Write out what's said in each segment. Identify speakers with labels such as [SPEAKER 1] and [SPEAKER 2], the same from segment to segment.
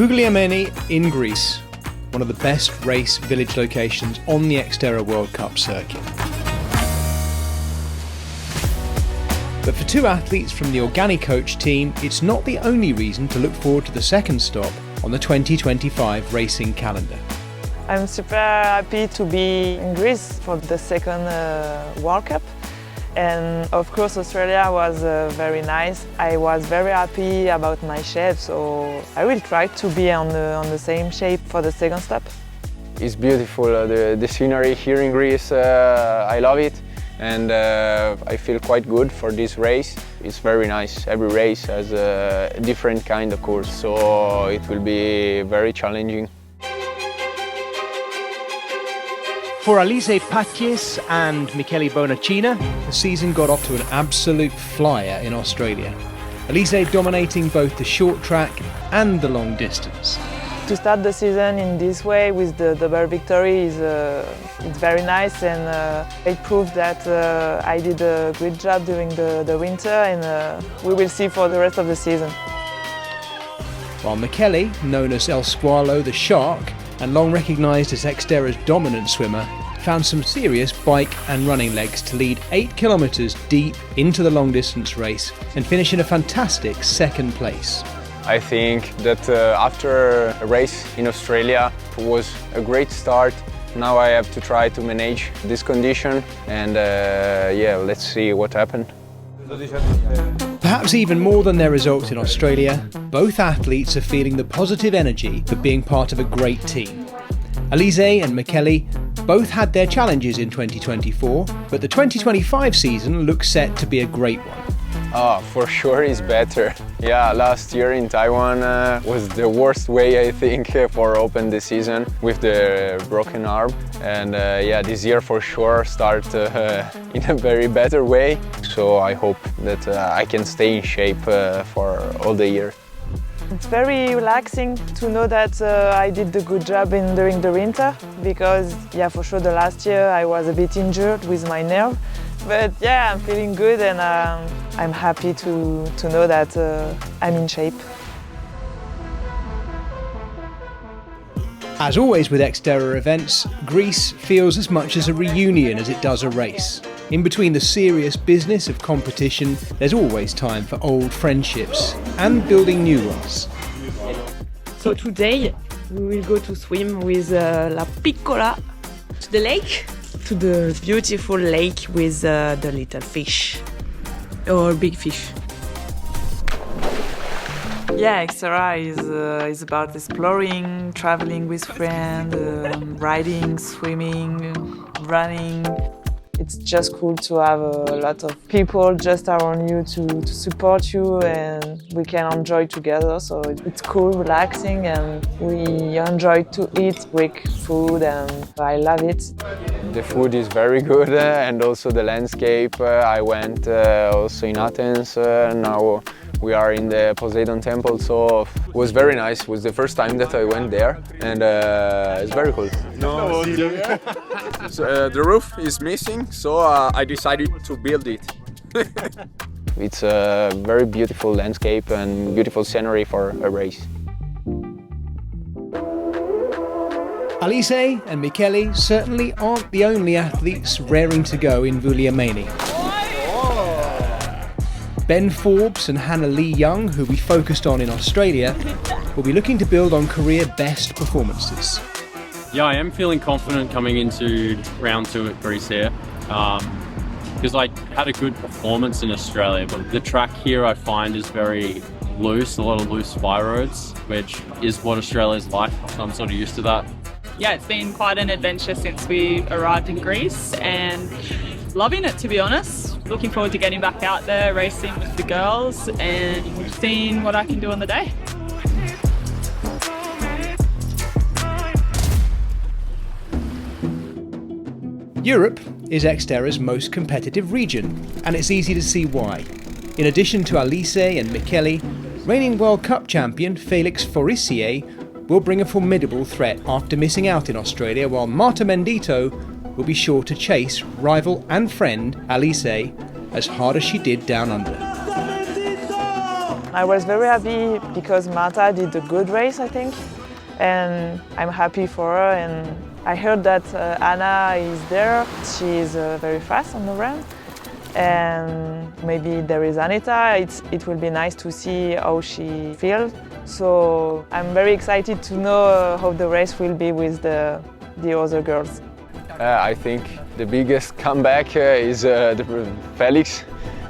[SPEAKER 1] Vouliagmeni in Greece, one of the best race village locations on the XTERRA World Cup circuit. But for two athletes from the Organi coach team, it's not the only reason to look forward to the second stop on the 2025 racing calendar.
[SPEAKER 2] I'm super happy to be in Greece for the second World Cup. And of course Australia was very nice. I was very happy about my shape, so I will try to be on the same shape for the second stop.
[SPEAKER 3] It's beautiful, the scenery here in Greece, I love it, and I feel quite good for this race. It's very nice. Every race has a different kind of course, so it will be very challenging.
[SPEAKER 1] For Alizée Paties and Michele Bonacina, the season got off to an absolute flyer in Australia. Alizée dominating both the short track and the long distance.
[SPEAKER 2] To start the season in this way with the double victory is it's very nice, and it proves that I did a great job during the winter, and we will see for the rest of the season.
[SPEAKER 1] While Michele, known as El Squalo the Shark, and long recognised as XTERRA's dominant swimmer, found some serious bike and running legs to lead 8 kilometres deep into the long distance race and finish in a fantastic second place.
[SPEAKER 3] I think that after a race in Australia it was a great start. Now I have to try to manage this condition, and yeah, let's see what happens.
[SPEAKER 1] Perhaps even more than their results in Australia, both athletes are feeling the positive energy of being part of a great team. Alizée and Michele both had their challenges in 2024, but the 2025 season looks set to be a great one.
[SPEAKER 3] Oh, for sure it's better. Yeah, last year in Taiwan was the worst way, I think, for open the season with the broken arm. And yeah, this year for sure start in a very better way. So I hope that I can stay in shape for all the year.
[SPEAKER 2] It's very relaxing to know that I did the good job during the winter, because yeah, for sure the last year I was a bit injured with my nerve. But yeah, I'm feeling good, and I'm happy to know that I'm in shape.
[SPEAKER 1] As always with XTERRA events, Greece feels as much as a reunion as it does a race. In between the serious business of competition, there's always time for old friendships and building new ones.
[SPEAKER 4] So today we will go to swim with La Piccola to the lake, to the beautiful lake with the little fish, or big fish.
[SPEAKER 2] Yeah, XTERRA is about exploring, traveling with friends, riding, swimming, running. It's just cool to have a lot of people just around you to support you, and we can enjoy together. So it's cool, relaxing, and we enjoy to eat Greek food, and I love it.
[SPEAKER 3] The food is very good, and also the landscape. I went also in Athens, now we are in the Poseidon temple, so it was very nice. It was the first time that I went there, and it's very cool.
[SPEAKER 5] No, so, the roof is missing, so I decided to build it.
[SPEAKER 3] It's a very beautiful landscape and beautiful scenery for a race.
[SPEAKER 1] Alizée and Michele certainly aren't the only athletes raring to go in Vouliagmeni. Ben Forbes and Hannah Lee Young, who we focused on in Australia, will be looking to build on career best performances.
[SPEAKER 6] Yeah, I am feeling confident coming into round 2 at Greece here, because I had a good performance in Australia, but the track here I find is very loose, a lot of loose fly roads, which is what Australia's like, so I'm sort of used to that.
[SPEAKER 7] Yeah, it's been quite an adventure since we arrived in Greece, and loving it, to be honest. Looking forward to getting back out there, racing with the girls and seeing what I can do on the day.
[SPEAKER 1] Europe is XTERRA's most competitive region, and it's easy to see why. In addition to Alizée and Michele, reigning World Cup champion Félix Forissier will bring a formidable threat after missing out in Australia, while Marta Mendito will be sure to chase rival and friend Alizée as hard as she did down under.
[SPEAKER 2] I was very happy because Marta did a good race, I think, and I'm happy for her. And I heard that Anna is there. She is very fast on the run. And maybe there is Anita. It will be nice to see how she feels. So I'm very excited to know how the race will be with the other girls.
[SPEAKER 3] I think the biggest comeback is the Felix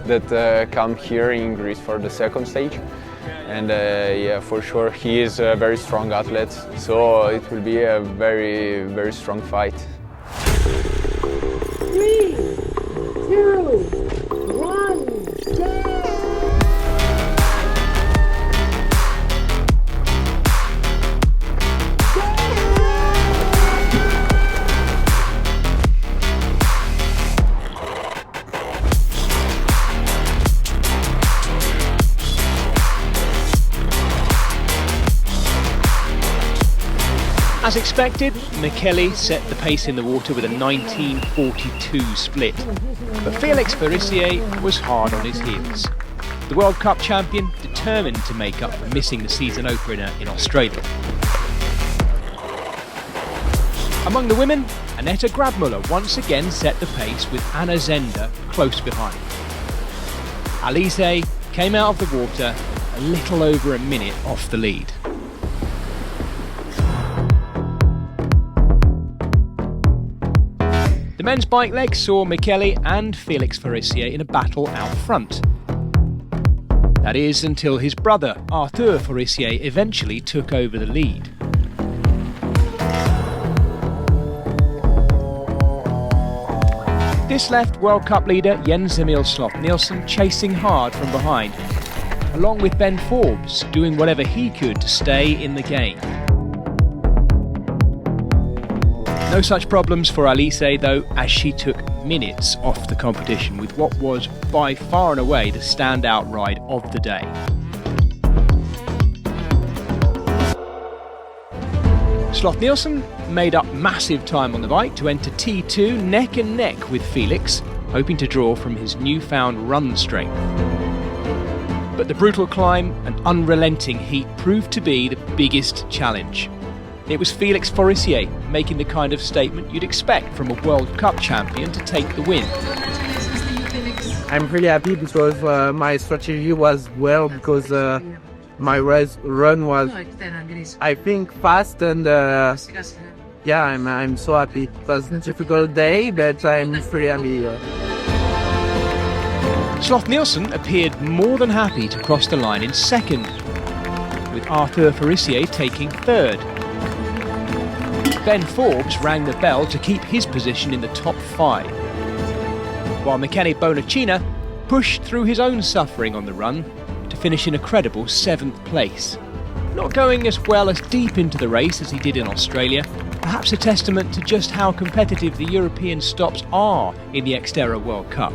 [SPEAKER 3] that come here in Greece for the second stage. And yeah, for sure, he is a very strong athlete, so it will be a very, very strong fight.
[SPEAKER 8] 3, 2, 1, go!
[SPEAKER 1] As expected, Michele set the pace in the water with a 19:42 split, but Félix Farissier was hard on his heels. The World Cup champion determined to make up for missing the season opener in Australia. Among the women, Annette Grabmuller once again set the pace with Anna Zender close behind. Alizée came out of the water a little over a minute off the lead. The men's bike leg saw Michele and Félix Farissier in a battle out front. That is, until his brother, Arthur Farissier, eventually took over the lead. This left World Cup leader Jens-Emil Sloth-Nielsen chasing hard from behind, along with Ben Forbes doing whatever he could to stay in the game. No such problems for Alizée though, as she took minutes off the competition with what was by far and away the standout ride of the day. Sloth-Nielsen made up massive time on the bike to enter T2 neck and neck with Felix, hoping to draw from his newfound run strength. But the brutal climb and unrelenting heat proved to be the biggest challenge. It was Félix Farissier making the kind of statement you'd expect from a World Cup champion to take the win.
[SPEAKER 9] I'm really happy because my strategy was well, because my run was, I think, fast, and yeah, I'm so happy. It was a difficult day, but I'm pretty happy.
[SPEAKER 1] Sloth-Nielsen appeared more than happy to cross the line in second, with Arthur Farissier taking third. Ben Forbes rang the bell to keep his position in the top 5, while Michele Bonacina pushed through his own suffering on the run to finish in a credible 7th place. Not going as well as deep into the race as he did in Australia, perhaps a testament to just how competitive the European stops are in the XTERRA World Cup.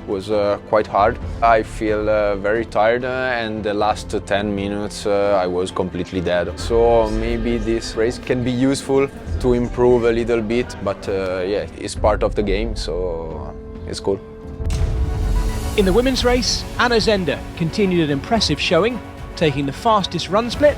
[SPEAKER 3] Was quite hard. I feel very tired, and the last 10 minutes I was completely dead. So maybe this race can be useful to improve a little bit, but yeah, it's part of the game, so it's cool.
[SPEAKER 1] In the women's race, Anna Zender continued an impressive showing, taking the fastest run split,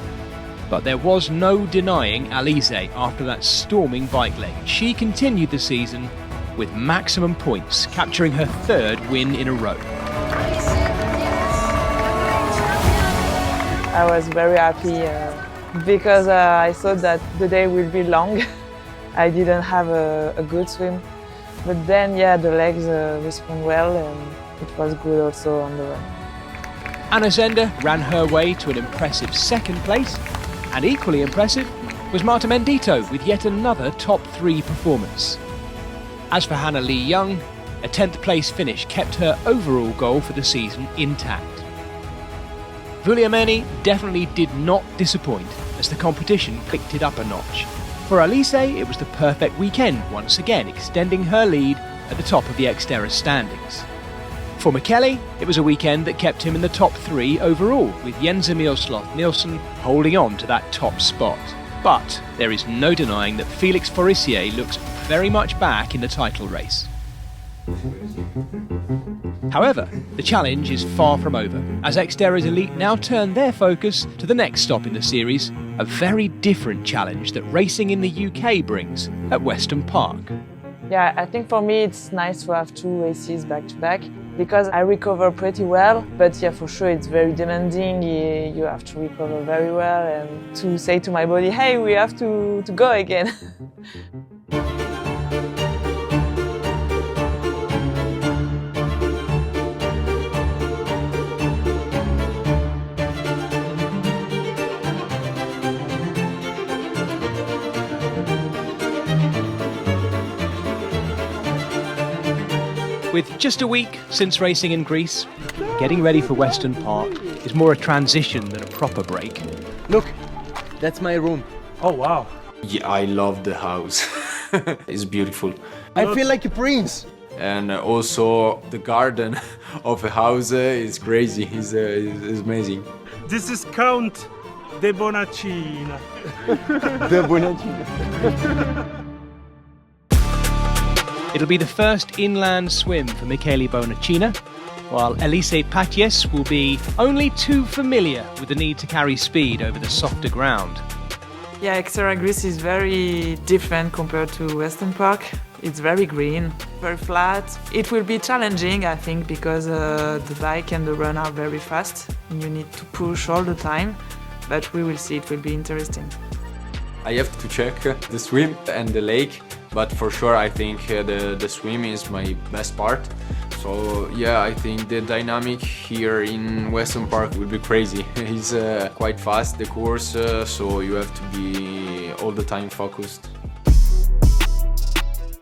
[SPEAKER 1] but there was no denying Alizée after that storming bike leg. She continued the season with maximum points, capturing her 3rd win in a row.
[SPEAKER 2] I was very happy because I thought that the day will be long. I didn't have a good swim, but then yeah, the legs respond well, and it was good also on the run.
[SPEAKER 1] Anna Zender ran her way to an impressive 2nd place, and equally impressive was Marta Mendito with yet another top 3 performance. As for Hannah Lee Young, a 10th place finish kept her overall goal for the season intact. Vuliameni definitely did not disappoint as the competition picked it up a notch. For Alizée, it was the perfect weekend, once again extending her lead at the top of the XTERRA standings. For Michele, it was a weekend that kept him in the top 3 overall, with Jens-Emil Sloth-Nielsen holding on to that top spot. But there is no denying that Félix Farissier looks very much back in the title race. However, the challenge is far from over, as XTERRA's elite now turn their focus to the next stop in the series, a very different challenge that racing in the UK brings at Weston Park.
[SPEAKER 2] Yeah, I think for me it's nice to have 2 races back to back because I recover pretty well, but yeah, for sure it's very demanding. You have to recover very well and to say to my body, hey, we have to go again.
[SPEAKER 1] With just a week since racing in Greece, getting ready for Weston Park is more a transition than a proper break.
[SPEAKER 9] Look, that's my room.
[SPEAKER 10] Oh wow.
[SPEAKER 3] Yeah, I love the house. It's beautiful.
[SPEAKER 9] I feel like a prince.
[SPEAKER 3] And also the garden of the house is crazy, is amazing.
[SPEAKER 10] This is Count de Bonacina.
[SPEAKER 9] The Bonacina.
[SPEAKER 1] It'll be the first inland swim for Michele Bonacina, while Alizée Paties will be only too familiar with the need to carry speed over the softer ground.
[SPEAKER 2] Yeah, XTERRA Greece is very different compared to Weston Park. It's very green, very flat. It will be challenging, I think, because the bike and the run are very fast. And you need to push all the time, but we will see, it will be interesting.
[SPEAKER 3] I have to check the swim and the lake, but for sure I think the swim is my best part. So yeah, I think the dynamic here in Weston Park will be crazy. It's quite fast, the course, so you have to be all the time focused.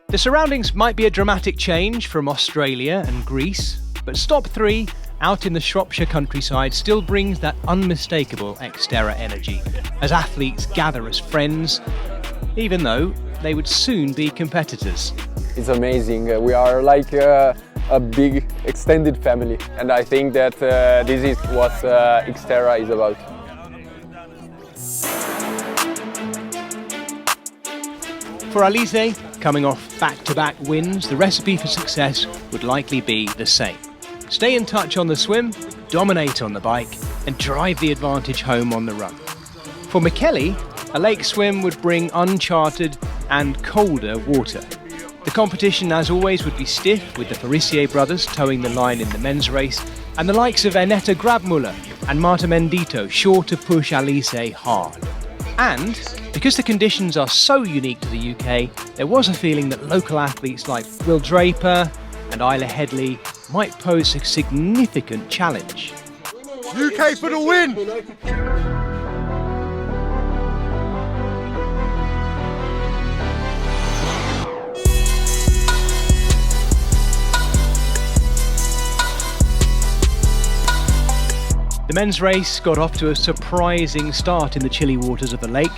[SPEAKER 1] The surroundings might be a dramatic change from Australia and Greece, but stop 3 out in the Shropshire countryside still brings that unmistakable XTERRA energy as athletes gather as friends, even though they would soon be competitors.
[SPEAKER 5] It's amazing. We are like a big extended family, and I think that this is what XTERRA is about.
[SPEAKER 1] For Alizée, coming off back-to-back wins, the recipe for success would likely be the same. Stay in touch on the swim, dominate on the bike, and drive the advantage home on the run. For Michele, a lake swim would bring uncharted and colder water. The competition, as always, would be stiff, with the Forissier brothers towing the line in the men's race, and the likes of Ernetta Grabmuller and Marta Mendito sure to push Alizée hard. And, because the conditions are so unique to the UK, there was a feeling that local athletes like Will Draper and Isla Headley might pose a significant challenge.
[SPEAKER 9] UK for the win!
[SPEAKER 1] The men's race got off to a surprising start in the chilly waters of the lake.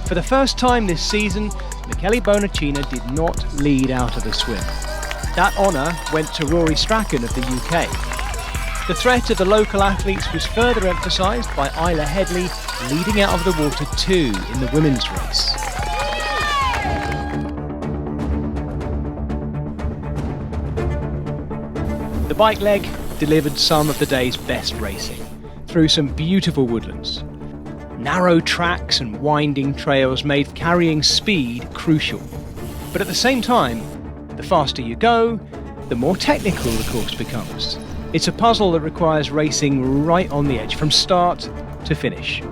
[SPEAKER 1] For the first time this season, Michele Bonacina did not lead out of the swim. That honour went to Rory Strachan of the UK. The threat of the local athletes was further emphasised by Isla Headley leading out of the water too in the women's race. The bike leg delivered some of the day's best racing, through some beautiful woodlands. Narrow tracks and winding trails made carrying speed crucial. But at the same time, the faster you go, the more technical the course becomes. It's a puzzle that requires racing right on the edge, from start to finish.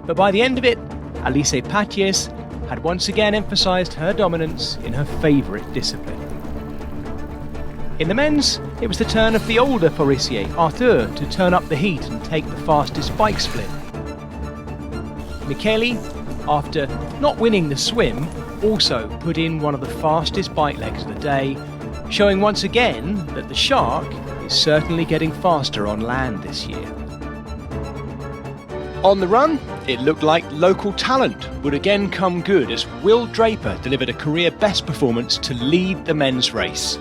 [SPEAKER 1] But by the end of it, Alizée Paties had once again emphasised her dominance in her favourite discipline. In the men's, it was the turn of the older Forissier, Arthur, to turn up the heat and take the fastest bike split. Michele, after not winning the swim, also put in one of the fastest bike legs of the day, showing once again that the Shark is certainly getting faster on land this year. On the run, it looked like local talent would again come good as Will Draper delivered a career best performance to lead the men's race,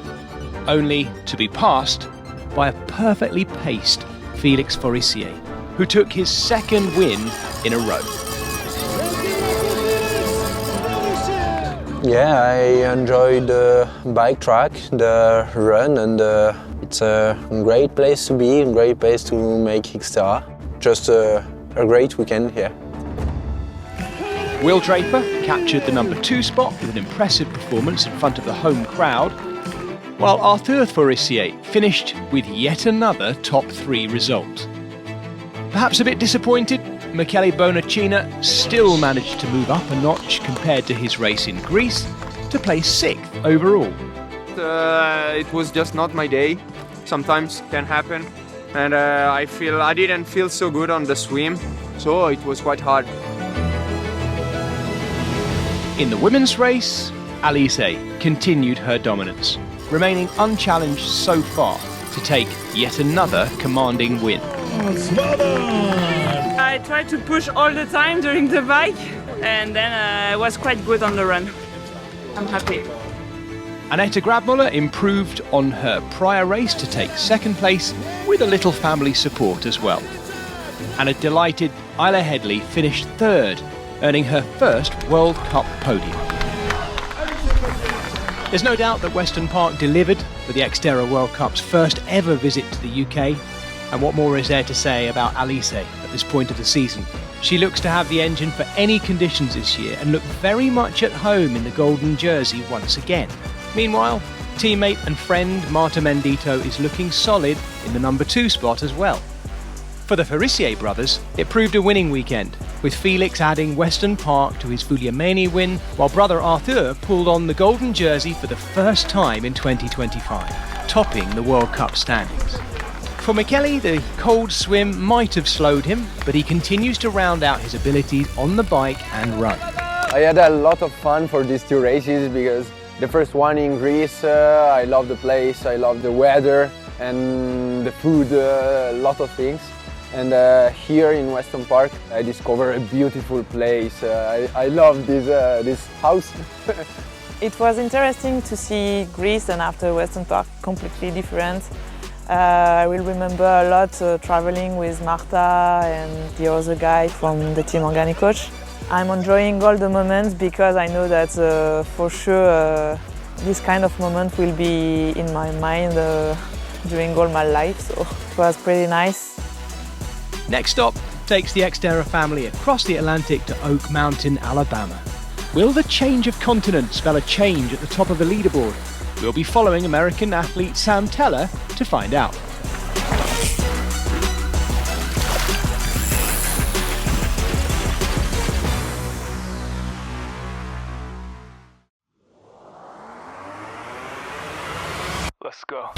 [SPEAKER 1] only to be passed by a perfectly paced Felix Forissier, who took his second win in a row.
[SPEAKER 3] Yeah, I enjoyed the bike track, the run, and it's a great place to be, a great place to make XTERRA. Just a great weekend here.
[SPEAKER 1] Will Draper captured the number 2 spot with an impressive performance in front of the home crowd, while Arthur Forissier finished with yet another top 3 result. Perhaps a bit disappointed, Michele Bonacina still managed to move up a notch compared to his race in Greece to place 6th overall.
[SPEAKER 11] It was just not my day. Sometimes can happen, and I didn't feel so good on the swim, so it was quite hard.
[SPEAKER 1] In the women's race, Alizée continued her dominance, remaining unchallenged so far to take yet another commanding win.
[SPEAKER 4] I tried to push all the time during the bike, and then I was quite good on the run. I'm happy.
[SPEAKER 1] Annette Grabmuller improved on her prior race to take 2nd place with a little family support as well. And a delighted Isla Headley finished 3rd, earning her first World Cup podium. There's no doubt that Weston Park delivered for the XTERRA World Cup's first ever visit to the UK. And what more is there to say about Alizée at this point of the season? She looks to have the engine for any conditions this year and look very much at home in the golden jersey once again. Meanwhile, teammate and friend Marta Mendito is looking solid in the number 2 spot as well. For the Forissier brothers, it proved a winning weekend, with Felix adding Weston Park to his Fugliamani win, while brother Arthur pulled on the golden jersey for the first time in 2025, topping the World Cup standings. For Michele, the cold swim might have slowed him, but he continues to round out his abilities on the bike and run.
[SPEAKER 5] I had a lot of fun for these 2 races because the first one in Greece, I love the place, I love the weather and the food, a lot of things. And here in Weston Park, I discovered a beautiful place. I love this house.
[SPEAKER 2] It was interesting to see Greece and after Weston Park completely different. I will remember a lot traveling with Marta and the other guy from the team organic coach. I'm enjoying all the moments because I know that for sure this kind of moment will be in my mind during all my life, so it was pretty nice.
[SPEAKER 1] Next stop takes the XTERRA family across the Atlantic to Oak Mountain, Alabama. Will the change of continent spell a change at the top of the leaderboard? We'll be following American athlete Sam Teller to find out.
[SPEAKER 10] Let's go.